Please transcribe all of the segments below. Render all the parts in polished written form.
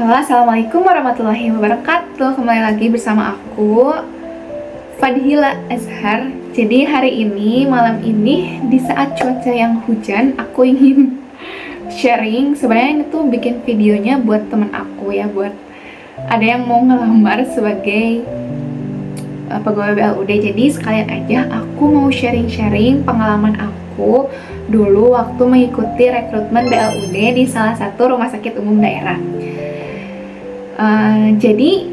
Halo, Assalamualaikum warahmatullahi wabarakatuh. Kembali lagi bersama aku, Fadhila Azhar. Jadi hari ini, malam ini, di saat cuaca yang hujan, aku ingin sharing. Sebenarnya ini tuh bikin videonya buat temen aku ya, buat ada yang mau ngelamar sebagai pegawai BLUD. Jadi sekalian aja aku mau sharing-sharing pengalaman aku dulu waktu mengikuti rekrutmen BLUD di salah satu rumah sakit umum daerah. Jadi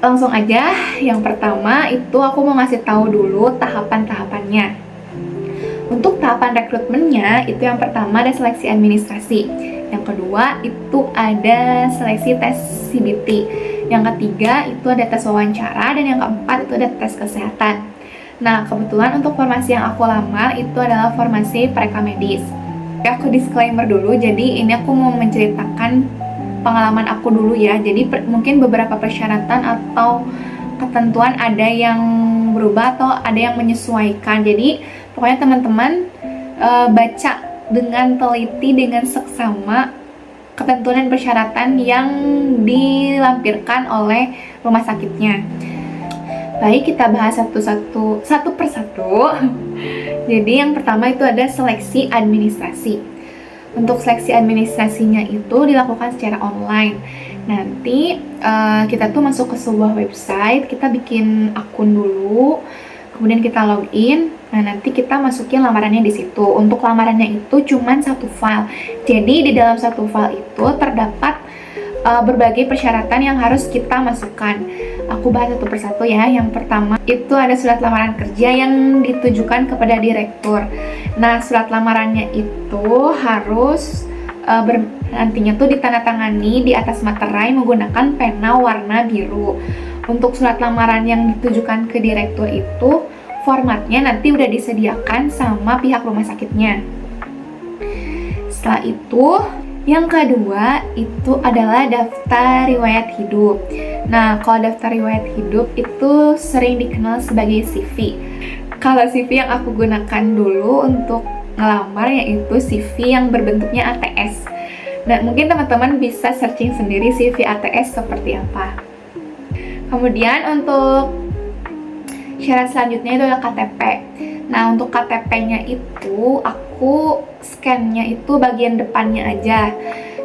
langsung aja, yang pertama itu aku mau ngasih tahu dulu tahapan-tahapannya. Untuk tahapan rekrutmennya itu yang pertama ada seleksi administrasi, yang kedua itu ada seleksi tes CBT, yang ketiga itu ada tes wawancara, dan yang keempat itu ada tes kesehatan. Nah, kebetulan untuk formasi yang aku lamar itu adalah formasi preka medis. Aku disclaimer dulu, jadi ini aku mau menceritakan pengalaman aku dulu ya. Jadi mungkin beberapa persyaratan atau ketentuan ada yang berubah atau ada yang menyesuaikan. Jadi pokoknya teman-teman baca dengan teliti, dengan seksama ketentuan dan persyaratan yang dilampirkan oleh rumah sakitnya. Baik, kita bahas satu persatu. Jadi yang pertama itu ada seleksi administrasi. Untuk seleksi administrasinya itu dilakukan secara online. Nanti kita tuh masuk ke sebuah website, kita bikin akun dulu, kemudian kita login. Nah, nanti kita masukin lamarannya di situ. Untuk lamarannya itu cuma satu file. Jadi di dalam satu file itu terdapat berbagai persyaratan yang harus kita masukkan. Aku bahas satu persatu ya. Yang pertama itu ada surat lamaran kerja yang ditujukan kepada direktur. Nah, surat lamarannya itu harus nantinya tuh ditandatangani di atas materai menggunakan pena warna biru. Untuk surat lamaran yang ditujukan ke direktur itu formatnya nanti udah disediakan sama pihak rumah sakitnya. Setelah itu, yang kedua itu adalah daftar riwayat hidup. Nah, kalau daftar riwayat hidup itu sering dikenal sebagai CV. Kalau CV yang aku gunakan dulu untuk ngelamar yaitu CV yang berbentuknya ATS. Nah, mungkin teman-teman bisa searching sendiri CV ATS seperti apa. Kemudian untuk syarat selanjutnya itu adalah KTP. Nah, untuk KTP-nya itu aku scan-nya itu bagian depannya aja,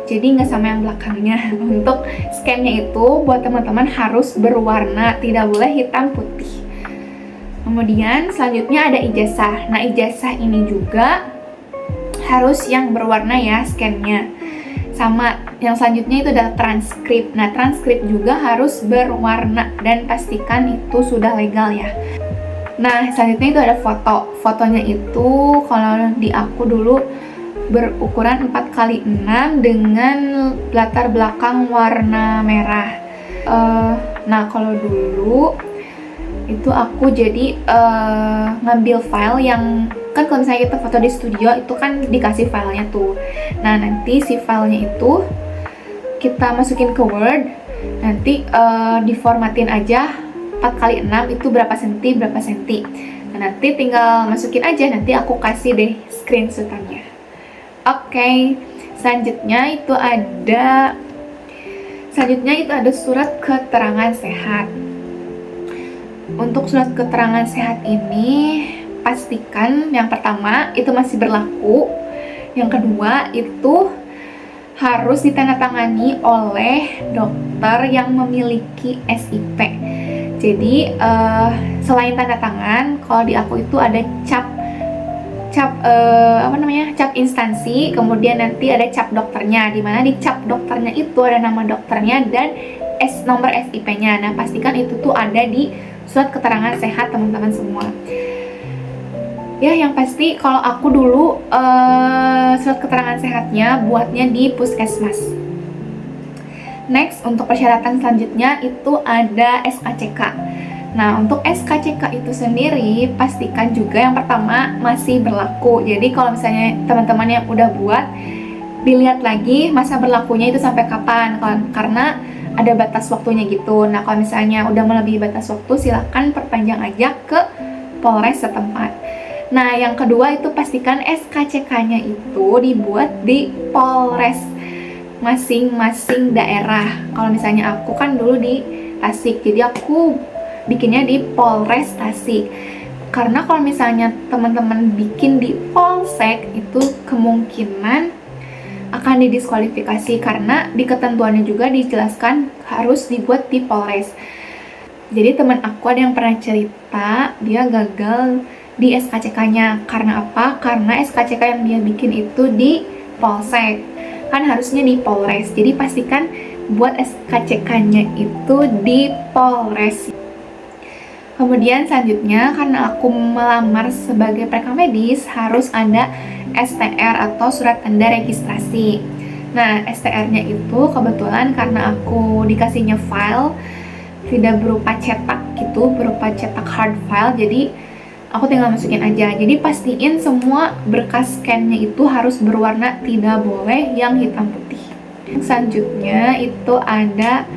jadi nggak sama yang belakangnya. Untuk scan-nya itu buat teman-teman harus berwarna, tidak boleh hitam putih. Kemudian selanjutnya ada ijazah. Nah, ijazah ini juga harus yang berwarna ya scan-nya. Sama yang selanjutnya itu adalah transkrip. Nah, transkrip juga harus berwarna dan pastikan itu sudah legal ya. Nah, selanjutnya itu ada foto. Fotonya itu kalau di aku dulu berukuran 4x6 dengan latar belakang warna merah. Nah, kalau dulu itu aku jadi ngambil file yang kan kalau misalnya kita foto di studio itu kan dikasih filenya tuh. Nah, nanti si filenya itu kita masukin ke Word, nanti diformatin aja 4x6 itu berapa senti. Nah, nanti tinggal masukin aja, nanti aku kasih deh screenshotannya. Oke, selanjutnya itu ada surat keterangan sehat. Untuk surat keterangan sehat ini pastikan yang pertama itu masih berlaku, yang kedua itu harus ditandatangani oleh dokter yang memiliki SIP. Jadi selain tanda tangan, kalau di aku itu ada cap instansi, kemudian nanti ada cap dokternya, di mana di cap dokternya itu ada nama dokternya dan nomor SIP-nya. Nah, pastikan itu tuh ada di surat keterangan sehat teman-teman semua. Ya, yang pasti kalau aku dulu surat keterangan sehatnya buatnya di puskesmas. Next, untuk persyaratan selanjutnya itu ada SKCK. Nah, untuk SKCK itu sendiri pastikan juga yang pertama masih berlaku. Jadi kalau misalnya teman-teman yang udah buat, dilihat lagi masa berlakunya itu sampai kapan, karena ada batas waktunya gitu. Nah, kalau misalnya udah melebihi batas waktu, silakan perpanjang aja ke Polres setempat. Nah, yang kedua itu pastikan SKCK-nya itu dibuat di Polres. masing-masing daerah. Kalau misalnya aku kan dulu di Tasik, jadi aku bikinnya di Polres Tasik. Karena kalau misalnya teman-teman bikin di Polsek, itu kemungkinan akan didiskualifikasi karena di ketentuannya juga dijelaskan harus dibuat di Polres. Jadi teman aku ada yang pernah cerita dia gagal di SKCK-nya. Karena apa? Karena SKCK yang dia bikin itu di Polsek, kan harusnya di Polres. Jadi pastikan buat SKCK-nya itu di Polres. Kemudian selanjutnya, karena aku melamar sebagai pereka medis, harus ada STR atau surat tanda registrasi. Nah, STR-nya itu kebetulan karena aku dikasihnya file tidak berupa cetak gitu, berupa cetak hard file, jadi aku tinggal masukin aja. Jadi pastiin semua berkas scan-nya itu harus berwarna, tidak boleh yang hitam putih. Selanjutnya itu ada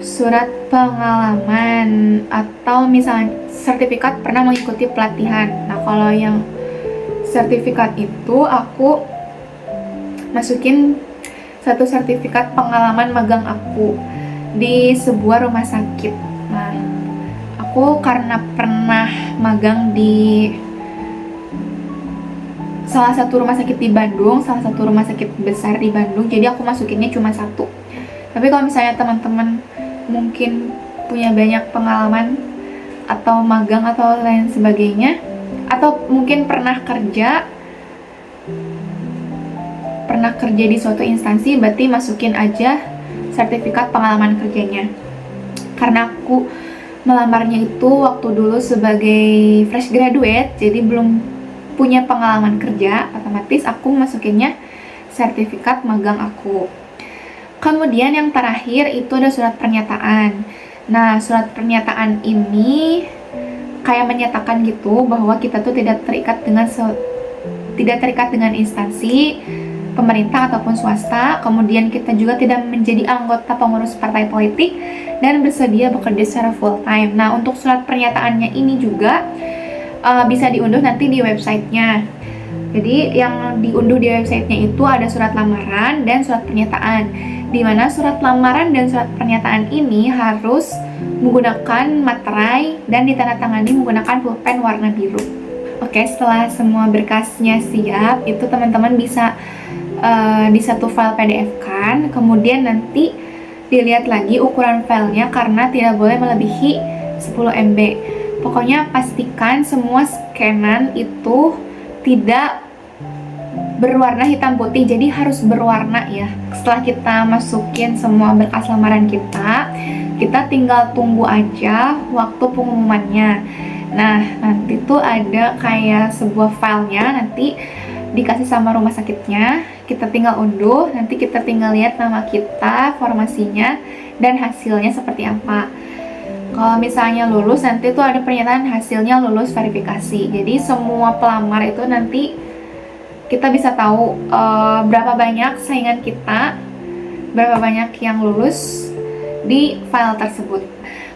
surat pengalaman atau misalnya sertifikat pernah mengikuti pelatihan. Nah, kalau yang sertifikat itu aku masukin satu sertifikat pengalaman magang aku di sebuah rumah sakit. Nah, aku karena pernah magang di salah satu rumah sakit di Bandung, salah satu rumah sakit besar di Bandung, jadi aku masukinnya cuma satu. Tapi kalau misalnya teman-teman mungkin punya banyak pengalaman atau magang atau lain sebagainya, atau mungkin pernah kerja di suatu instansi, berarti masukin aja sertifikat pengalaman kerjanya. Karena aku melamarnya itu waktu dulu sebagai fresh graduate, jadi belum punya pengalaman kerja, otomatis aku masukinnya sertifikat magang aku. Kemudian yang terakhir itu ada surat pernyataan. Nah, surat pernyataan ini kayak menyatakan gitu bahwa kita tuh tidak terikat dengan instansi pemerintah ataupun swasta. Kemudian kita juga tidak menjadi anggota pengurus partai politik dan bersedia bekerja secara full time. Nah, untuk surat pernyataannya ini juga bisa diunduh nanti di websitenya. Jadi yang diunduh di websitenya itu ada surat lamaran dan surat pernyataan, di mana surat lamaran dan surat pernyataan ini harus menggunakan materai dan ditandatangani menggunakan pulpen warna biru. Oke, setelah semua berkasnya siap, itu teman-teman bisa di satu file PDF kan, kemudian nanti dilihat lagi ukuran filenya karena tidak boleh melebihi 10 MB. Pokoknya pastikan semua scanan itu tidak berwarna hitam putih, jadi harus berwarna ya. Setelah kita masukin semua berkas lamaran kita tinggal tunggu aja waktu pengumumannya. Nah, nanti tuh ada kayak sebuah filenya, nanti dikasih sama rumah sakitnya, kita tinggal unduh, nanti kita tinggal lihat nama kita, formasinya, dan hasilnya seperti apa. Kalau misalnya lulus, nanti tuh ada pernyataan hasilnya lulus verifikasi. Jadi semua pelamar itu nanti kita bisa tahu berapa banyak saingan kita, berapa banyak yang lulus di file tersebut.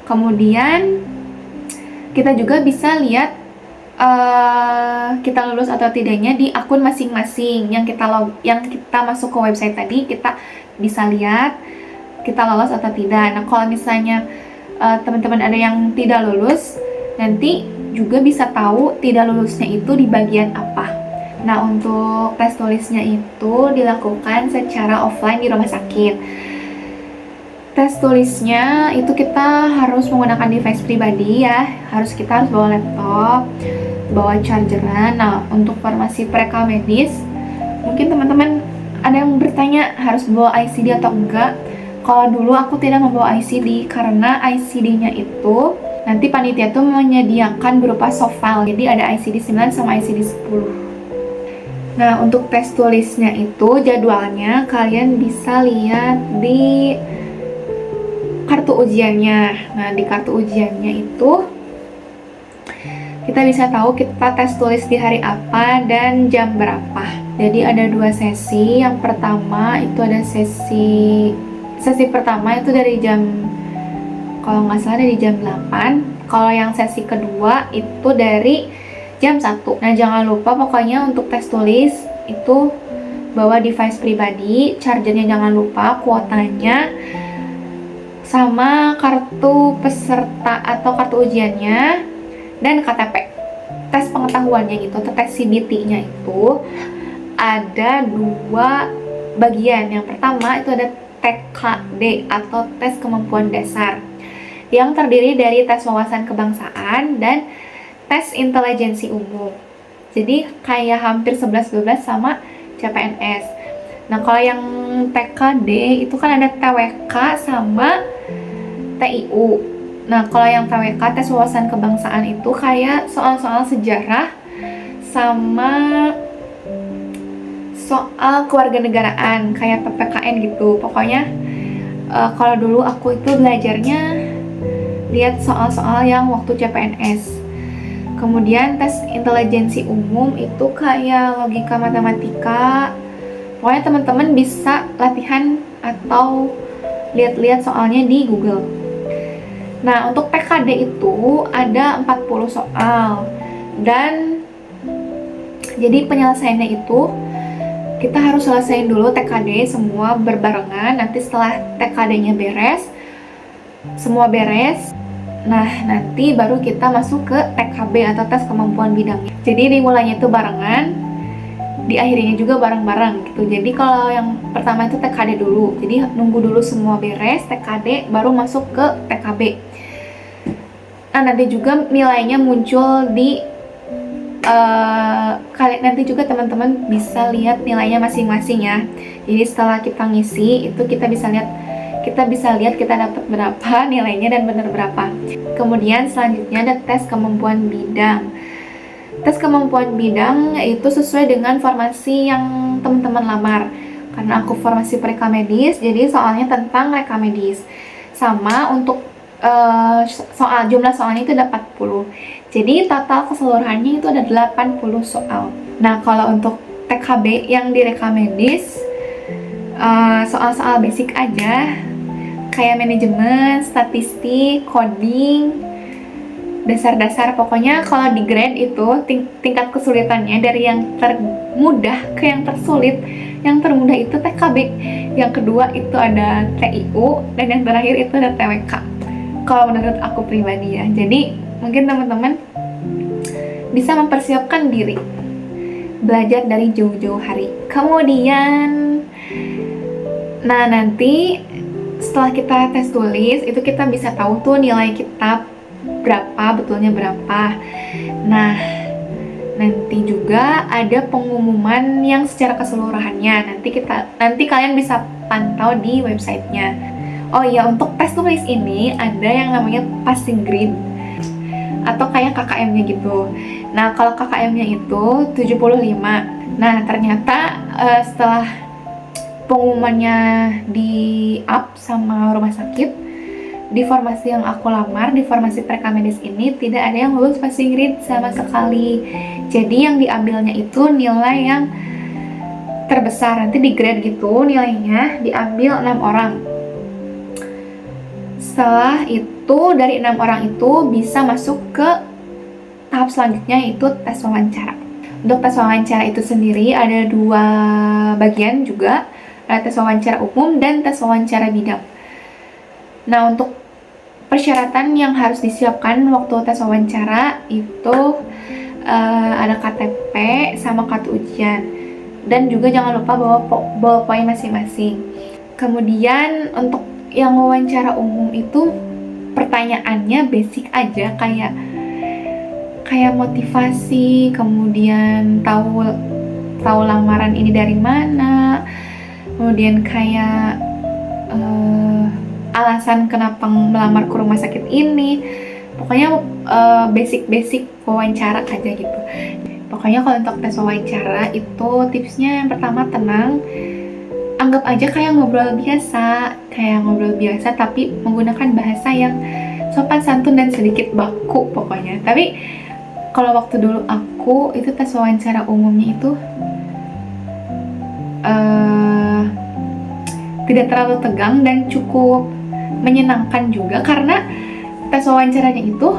Kemudian kita juga bisa lihat kita lulus atau tidaknya di akun masing-masing yang kita masuk ke website tadi. Kita bisa lihat kita lolos atau tidak. Nah, kalau misalnya teman-teman ada yang tidak lulus, nanti juga bisa tahu tidak lulusnya itu di bagian apa. Nah, untuk tes tulisnya itu dilakukan secara offline di rumah sakit. Tes tulisnya itu kita harus menggunakan device pribadi ya, kita harus bawa laptop, bawa chargeran. Nah, untuk farmasi pereka medis, mungkin teman-teman ada yang bertanya harus bawa ICD atau enggak. Kalau dulu aku tidak membawa ICD karena ICD-nya itu nanti panitia tuh menyediakan berupa soft file. Jadi ada ICD 9 sama ICD 10. Nah, untuk tes tulisnya itu jadwalnya kalian bisa lihat di kartu ujiannya. Nah, di kartu ujiannya itu kita bisa tahu kita tes tulis di hari apa dan jam berapa. Jadi ada 2 sesi. Yang pertama itu ada sesi pertama itu dari jam, kalau nggak salah dari jam 8. Kalau yang sesi kedua itu dari jam 1. Nah, jangan lupa pokoknya untuk tes tulis itu bawa device pribadi, chargernya jangan lupa, kuotanya, sama kartu peserta atau kartu ujiannya, dan KTP. Tes pengetahuannya gitu, atau tes CBT-nya itu ada 2 bagian. Yang pertama itu ada TKD atau tes kemampuan dasar, yang terdiri dari tes wawasan kebangsaan dan tes intelijensi umum. Jadi kayak hampir 11-12 sama CPNS. Nah, kalau yang TKD itu kan ada TWK sama TIU. Nah, kalau yang TWK, tes wawasan kebangsaan, itu kayak soal-soal sejarah sama soal kewarganegaraan, kayak PPKN gitu. Pokoknya kalau dulu aku itu belajarnya lihat soal-soal yang waktu CPNS. Kemudian tes intelijensi umum itu kayak logika matematika. Pokoknya teman-teman bisa latihan atau lihat-lihat soalnya di Google. Nah, untuk TKD itu ada 40 soal. Dan jadi penyelesaiannya itu kita harus selesaiin dulu TKD semua berbarengan. Nanti setelah TKD-nya beres, semua beres, nah nanti baru kita masuk ke TKB atau tes kemampuan bidangnya. Jadi dimulainya itu barengan, diakhirinya juga bareng-bareng gitu. Jadi kalau yang pertama itu TKD dulu, jadi nunggu dulu semua beres TKD baru masuk ke TKB. Nah, nanti juga nilainya muncul di kalian nanti juga teman-teman bisa lihat nilainya masing-masing ya. Jadi setelah kita ngisi itu kita bisa lihat kita dapat berapa nilainya dan benar berapa. Kemudian selanjutnya ada tes kemampuan bidang. Tes kemampuan bidang itu sesuai dengan formasi yang teman-teman lamar. Karena aku formasi preka medis, jadi soalnya tentang reka medis. Sama untuk jumlah soalnya itu ada 40. Jadi total keseluruhannya itu ada 80 soal. Nah, kalau untuk TKB yang di reka medis, soal-soal basic aja, kayak manajemen, statistik, coding, dasar-dasar. Pokoknya kalau di grade itu tingkat kesulitannya dari yang termudah ke yang tersulit. Yang termudah itu TKB, yang kedua itu ada TIU, dan yang terakhir itu ada TWK. Kalau menurut aku pribadi ya. Jadi mungkin teman-teman bisa mempersiapkan diri belajar dari jauh-jauh hari. Kemudian nanti setelah kita tes tulis itu kita bisa tahu tuh nilai kita betulnya berapa. Nah, nanti juga ada pengumuman yang secara keseluruhannya. Nanti kalian bisa pantau di websitenya. Oh iya, untuk tes tulis ini ada yang namanya passing grade atau kayak KKM-nya gitu. Nah, kalau KKM-nya itu 75. Nah, ternyata setelah pengumumannya di up sama rumah sakit, di formasi yang aku lamar, di formasi preka medis ini tidak ada yang lulus passing grade sama sekali. Jadi yang diambilnya itu nilai yang terbesar. Nanti di grade gitu nilainya diambil 6 orang. Setelah itu dari 6 orang itu bisa masuk ke tahap selanjutnya, yaitu tes wawancara. Untuk tes wawancara itu sendiri ada 2 bagian juga, ada tes wawancara umum dan tes wawancara bidang. Nah, untuk persyaratan yang harus disiapkan waktu tes wawancara itu ada KTP sama kartu ujian, dan juga jangan lupa bawa poin masing-masing. Kemudian untuk yang wawancara umum itu pertanyaannya basic aja, kayak motivasi, kemudian tahu lamaran ini dari mana, kemudian kayak alasan kenapa melamar ke rumah sakit ini. Pokoknya basic wawancara aja gitu. Pokoknya kalau untuk tes wawancara itu tipsnya yang pertama tenang. Anggap aja kayak ngobrol biasa tapi menggunakan bahasa yang sopan santun dan sedikit baku pokoknya. Tapi kalau waktu dulu aku itu tes wawancara umumnya itu tidak terlalu tegang dan cukup menyenangkan juga, karena tes wawancaranya itu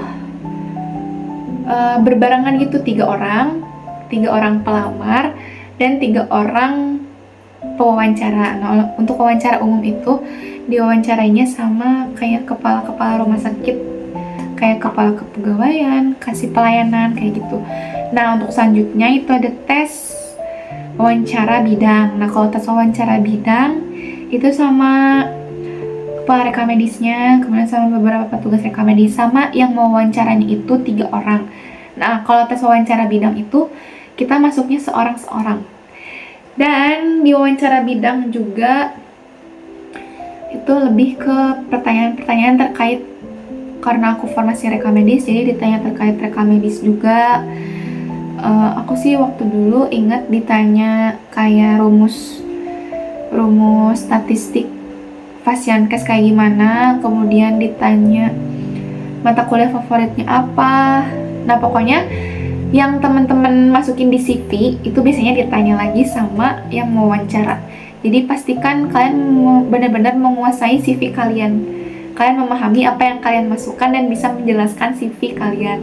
berbarengan gitu, 3 orang pelamar dan 3 orang pewawancara. Nah, untuk wawancara umum itu diwawancarainya sama kayak kepala-kepala rumah sakit, kayak kepala kepegawaian, kasih pelayanan, kayak gitu. Nah, untuk selanjutnya itu ada tes wawancara bidang. Nah, kalau tes wawancara bidang itu sama kepala reka medisnya, kemudian sama beberapa petugas reka medis, sama yang mau wawancaranya itu 3 orang. Nah, kalau tes wawancara bidang itu kita masuknya seorang-seorang. Dan di wawancara bidang juga itu lebih ke pertanyaan-pertanyaan terkait, karena aku formasi reka medis, jadi ditanya terkait reka medis juga. Aku sih waktu dulu ingat ditanya kayak rumus statistik pasien case kayak gimana, kemudian ditanya mata kuliah favoritnya apa. Nah, pokoknya yang teman-teman masukin di CV itu biasanya ditanya lagi sama yang mau wawancara. Jadi pastikan kalian benar-benar menguasai CV kalian. Kalian memahami apa yang kalian masukkan dan bisa menjelaskan CV kalian.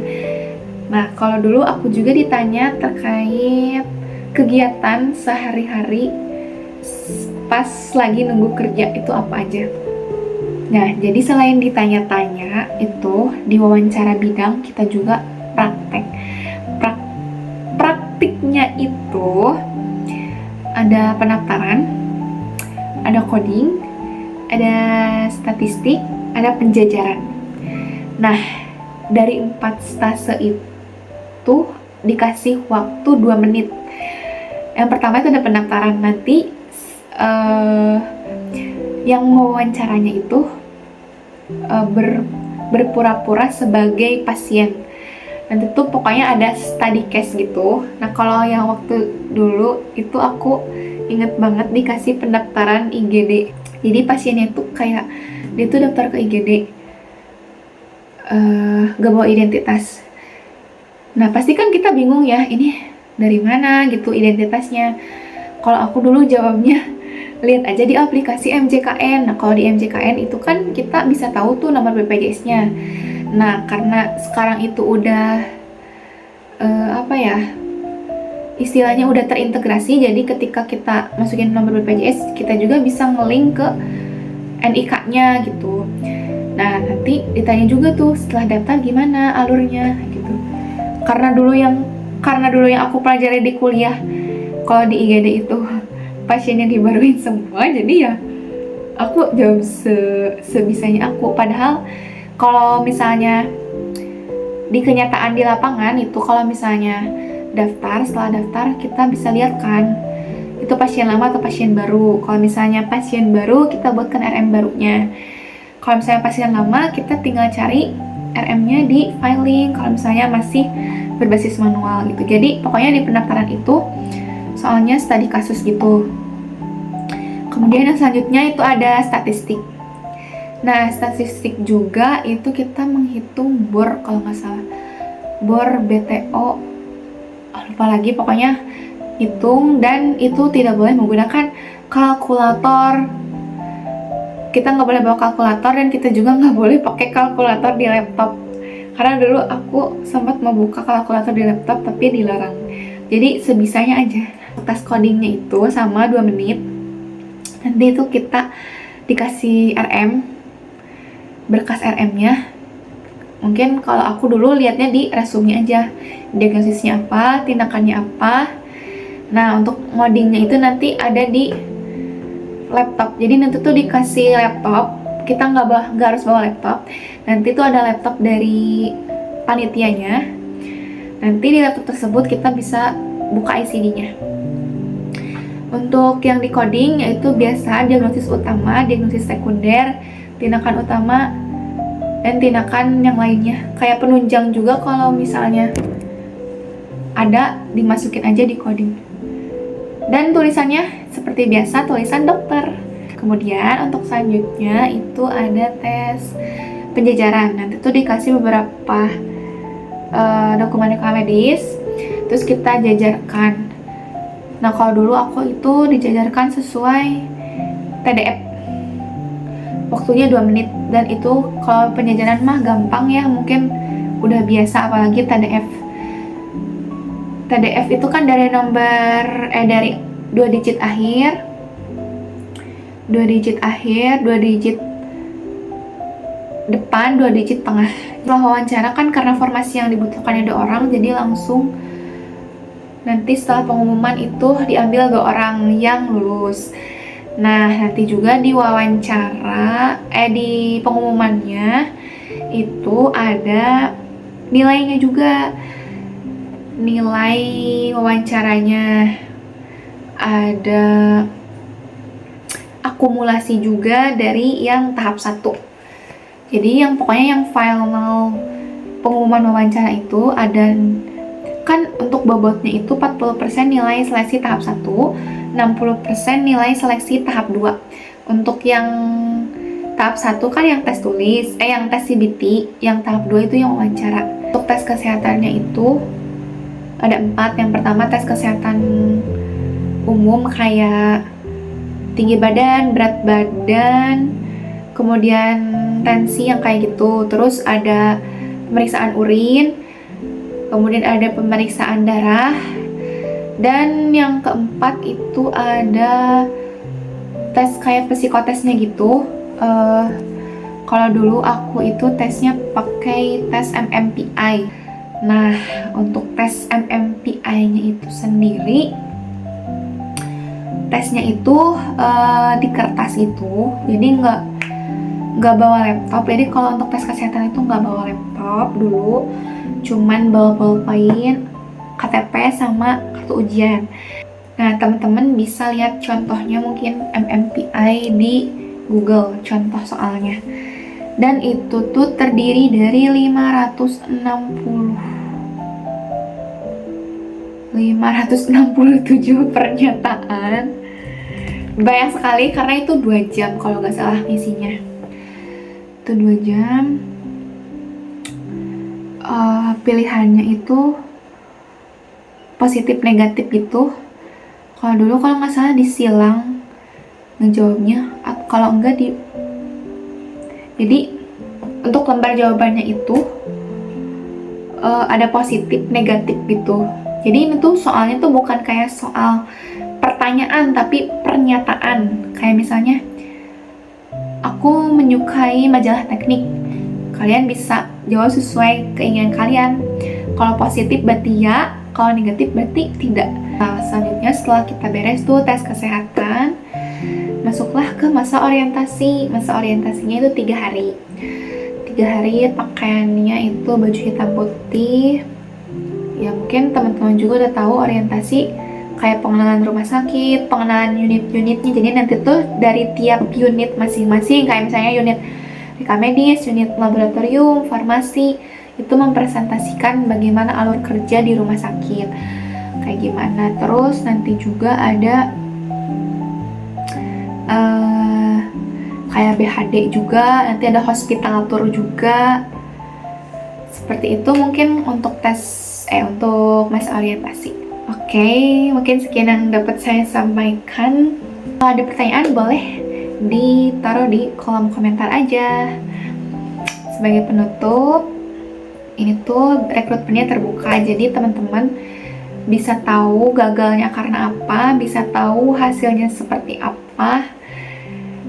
Nah, kalau dulu aku juga ditanya terkait kegiatan sehari-hari pas lagi nunggu kerja itu apa aja. Nah, jadi selain ditanya-tanya itu di wawancara bidang kita juga praktek. Praktiknya itu ada pendaftaran, ada coding, ada statistik, ada penjajaran. Nah, dari 4 stase itu dikasih waktu 2 menit. Yang pertama itu ada pendaftaran, nanti yang mewawancaranya itu berpura-pura sebagai pasien. Nanti tuh pokoknya ada study case gitu. Nah, kalau yang waktu dulu itu aku inget banget dikasih pendaftaran IGD. Jadi pasiennya tuh kayak dia tuh daftar ke IGD, gak bawa identitas. Nah, pasti kan kita bingung ya, ini dari mana gitu identitasnya. Kalau aku dulu jawabnya, lihat aja di aplikasi MJKN. Nah, kalau di MJKN itu kan kita bisa tahu tuh nomor BPJS-nya. Nah, karena sekarang itu udah istilahnya udah terintegrasi, jadi ketika kita masukin nomor BPJS, kita juga bisa nge-link ke NIK-nya gitu. Nah, nanti ditanya juga tuh setelah daftar gimana alurnya gitu. Karena dulu yang aku pelajari di kuliah, kalau di IGD itu pasiennya dibaruin semua, jadi ya aku jawab sebisanya aku. Padahal kalau misalnya di kenyataan di lapangan itu, kalau misalnya setelah daftar kita bisa lihat kan itu pasien lama atau pasien baru. Kalau misalnya pasien baru, kita buatkan RM barunya. Kalau misalnya pasien lama, kita tinggal cari RM-nya di filing. Kalau misalnya masih berbasis manual gitu. Jadi pokoknya di pendaftaran itu soalnya studi kasus gitu. Kemudian yang selanjutnya itu ada statistik. Nah, statistik juga itu kita menghitung bor, kalau nggak salah bor BTO, lupa lagi, pokoknya hitung. Dan itu tidak boleh menggunakan kalkulator. Kita nggak boleh bawa kalkulator, dan kita juga nggak boleh pakai kalkulator di laptop. Karena dulu aku sempat membuka kalkulator di laptop tapi dilarang. Jadi sebisanya aja. Tes codingnya itu sama 2 menit. Nanti itu kita dikasih RM, berkas RM-nya. Mungkin kalau aku dulu lihatnya di resume aja, diagnosisnya apa, tindakannya apa. Nah, untuk ngodingnya itu nanti ada di laptop. Jadi nanti tuh dikasih laptop, kita nggak harus bawa laptop. Nanti tuh ada laptop dari panitianya. Nanti di laptop tersebut kita bisa buka ICD-nya. Untuk yang di coding yaitu biasa diagnosis utama, diagnosis sekunder, tindakan utama, dan tindakan yang lainnya. Kayak penunjang juga kalau misalnya ada, dimasukin aja di coding. Dan tulisannya seperti biasa, tulisan dokter. Kemudian untuk selanjutnya itu ada tes penjajaran. Nanti tuh dikasih beberapa dokumen medis, terus kita jajarkan. Nah, kalau dulu aku itu dijajarkan sesuai TDF. Waktunya 2 menit. Dan itu kalau penjajaran mah gampang ya, mungkin udah biasa, apalagi TDF. TDF itu kan dari nomor dari 2 digit akhir, 2 digit akhir, 2 digit depan, 2 digit tengah. Setelah wawancara kan karena formasi yang dibutuhkan ada orang, jadi langsung nanti setelah pengumuman itu diambil 2 orang yang lulus. Nah, nanti juga di wawancara, di pengumumannya itu ada nilainya juga. Nilai wawancaranya, ada akumulasi juga dari yang tahap 1. Jadi yang pokoknya yang final pengumuman wawancara itu ada, kan untuk bobotnya itu 40% nilai seleksi tahap 1, 60% nilai seleksi tahap 2. Untuk yang tahap 1 kan yang tes tulis, yang tes CBT, yang tahap 2 itu yang wawancara. Untuk tes kesehatannya itu ada 4. Yang pertama tes kesehatan umum kayak tinggi badan, berat badan, kemudian tensi yang kayak gitu. Terus ada pemeriksaan urin, kemudian ada pemeriksaan darah, dan yang keempat itu ada tes kayak psikotesnya gitu. Kalau dulu aku itu tesnya pakai tes MMPI. Nah, untuk tes MMPI-nya itu sendiri, tesnya itu di kertas gitu, jadi nggak bawa laptop. Jadi kalau untuk tes kesehatan itu nggak bawa laptop dulu, cuman bawa pulpen, KTP sama kartu ujian. Nah, teman-teman bisa lihat contohnya mungkin MMPI di Google, contoh soalnya. Dan itu tuh terdiri dari 567 pernyataan. Banyak sekali karena itu 2 jam kalau nggak salah ngisinya. Itu 2 jam. Pilihannya itu positif negatif gitu. Kalau dulu kalau nggak salah disilang ngejawabnya, kalau enggak jadi untuk lembar jawabannya itu ada positif negatif gitu. Jadi ini tuh soalnya tuh bukan kayak soal pertanyaan tapi pernyataan. Kayak misalnya, aku menyukai majalah teknik. Kalian bisa jawab sesuai keinginan kalian. Kalau positif berarti ya, kalau negatif berarti tidak. Nah, selanjutnya setelah kita beres tuh tes kesehatan, masuklah ke masa orientasi. Masa orientasinya itu 3 hari. 3 hari pakaiannya itu baju hitam putih. Ya mungkin teman-teman juga udah tahu orientasi kayak pengenalan rumah sakit, pengenalan unit-unitnya. Jadi nanti tuh dari tiap unit masing-masing, kayak misalnya unit reka medis, unit laboratorium, farmasi, itu mempresentasikan bagaimana alur kerja di rumah sakit, kayak gimana. Terus nanti juga ada kayak BHD juga, nanti ada hospital tour juga. Seperti itu mungkin untuk untuk masa orientasi. Oke, mungkin sekian yang dapat saya sampaikan. Kalau ada pertanyaan boleh ditaruh di kolom komentar aja. Sebagai penutup, ini tuh rekrutmennya terbuka, jadi teman-teman bisa tahu gagalnya karena apa, bisa tahu hasilnya seperti apa.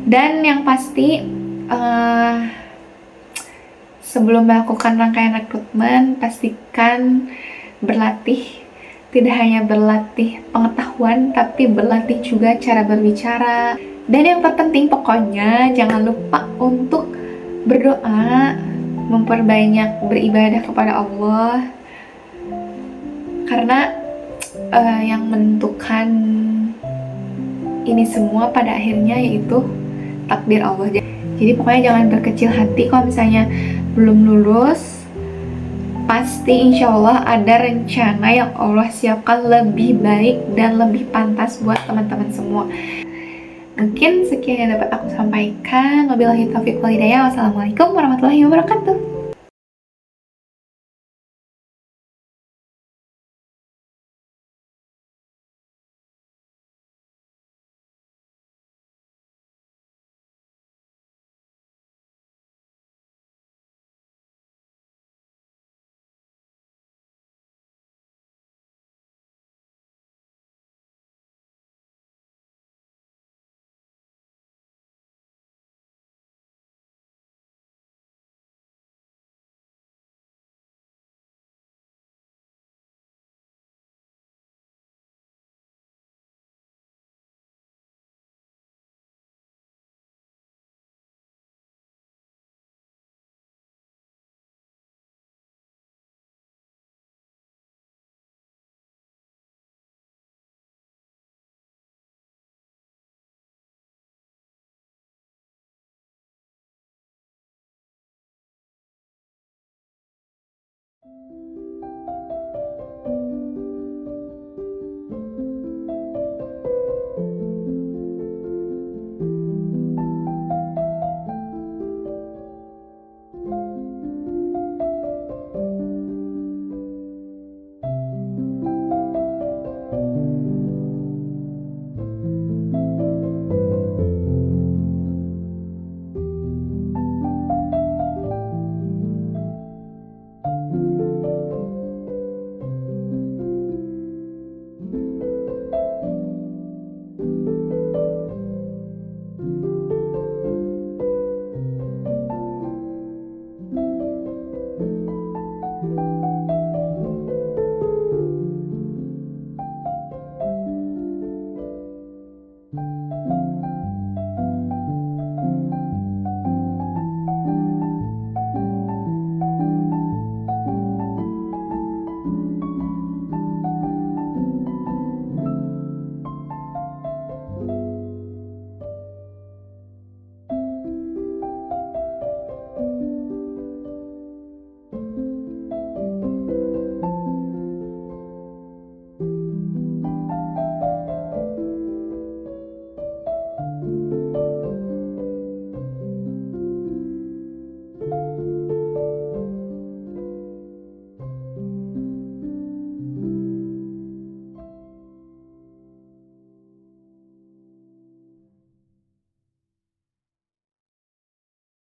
Dan yang pasti sebelum melakukan rangkaian rekrutmen, pastikan berlatih. Tidak hanya berlatih pengetahuan, tapi berlatih juga cara berbicara. Dan yang terpenting pokoknya jangan lupa untuk berdoa, memperbanyak beribadah kepada Allah. Karena yang menentukan ini semua pada akhirnya yaitu takdir Allah. Jadi pokoknya jangan berkecil hati kalau misalnya belum lulus. Pasti insya Allah ada rencana yang Allah siapkan lebih baik dan lebih pantas buat teman-teman semua. Mungkin sekian yang dapat aku sampaikan. Wabillahi taufiq wal hidayah. Wassalamualaikum warahmatullahi wabarakatuh.